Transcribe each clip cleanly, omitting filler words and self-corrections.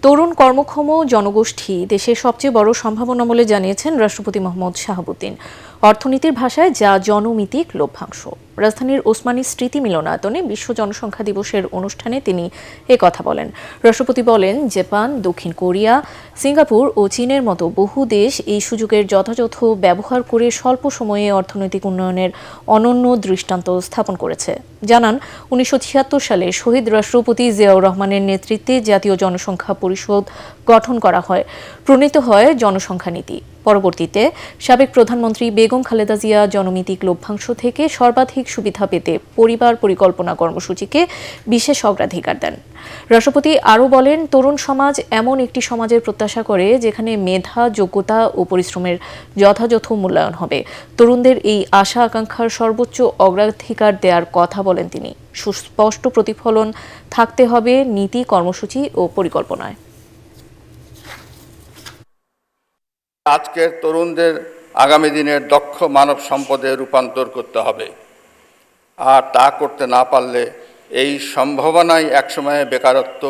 তরুণ কর্মক্ষম জনগোষ্ঠী দেশের সবচেয়ে বড় সম্ভাবনা বলে জানিয়েছেন রাষ্ট্রপতি মোহাম্মদ শাহাবুদ্দিন। অর্থনীতির ভাষায় যা জনমিতিক লভ্যাংশ। রাজধানীর ওসমানী স্মৃতি মিলনায়তনে বিশ্ব জনসংখ্যা দিবসের অনুষ্ঠানে তিনি কথা বলেন। রাষ্ট্রপতি বলেন, জাপান, দক্ষিণ কোরিয়া, সিঙ্গাপুর ও চীনের মতো বহু দেশ এই সুযোগের যথাযথ ব্যবহার করে স্বল্প সময়ে অর্থনৈতিক উন্নয়নের অনন্য দৃষ্টান্ত স্থাপন করেছে। জানান, 1976 সালে শহীদ রাষ্ট্রপতি জিয়াউর রহমানের নেতৃত্বে জাতীয় জনসংখ্যা পরিষদ গঠন করা হয়, প্রণীত হয় জনসংখ্যা নীতি। পরবর্তীতে সাবেক প্রধানমন্ত্রী বেগম খালেদা জিয়া জনমিতিক লভ্যাংশ থেকে সর্বাধিক সুবিধা পেতে পরিবার পরিকল্পনা কর্মসূচিকে বিশেষ অগ্রাধিকার দেন। রাষ্ট্রপতি আরও বলেন, তরুণ সমাজ এমন একটি সমাজের প্রত্যাশা করে যেখানে মেধা, যোগ্যতা ও পরিশ্রমের যথাযথ মূল্যায়ন হবে। তরুণদের এই আশা আকাঙ্ক্ষার সর্বোচ্চ অগ্রাধিকার দেওয়ার কথা বলেন তিনি। সুস্পষ্ট প্রতিফলন থাকতে হবে নীতি, কর্মসূচি ও পরিকল্পনায়। আজকের তরুণদের আগামী দিনের দক্ষ মানব সম্পদে রূপান্তর করতে হবে, আর তা করতে না পারলে এই সম্ভাবনাই একসময়ে বেকারত্ব,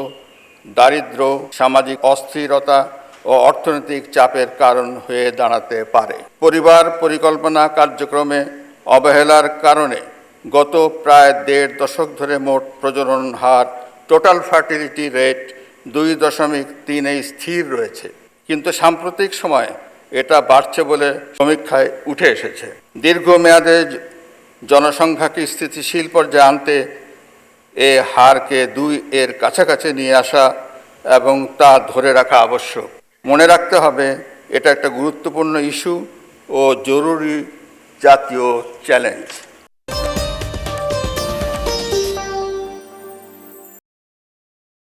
দারিদ্র্য, সামাজিক অস্থিরতা ও অর্থনৈতিক চাপের কারণ হয়ে দাঁড়াতে পারে। পরিবার পরিকল্পনা কার্যক্রমে অবহেলার কারণে গত প্রায় 1.5 দশক ধরে মোট প্রজনন হার, টোটাল ফার্টিলিটি রেট 2.3-এ স্থির রয়েছে, কিন্তু সাম্প্রতিক সময়ে এটা বাড়ছে বলে সমীক্ষায় উঠে এসেছে। দীর্ঘমেয়াদে জনসংখ্যাকে স্থিতিশীল পর্যায়ে আনতে এ হারকে 2-এর কাছাকাছি নিয়ে আসা এবং তা ধরে রাখা আবশ্যক। মনে রাখতে হবে, এটা একটা গুরুত্বপূর্ণ ইস্যু ও জরুরি জাতীয় চ্যালেঞ্জ।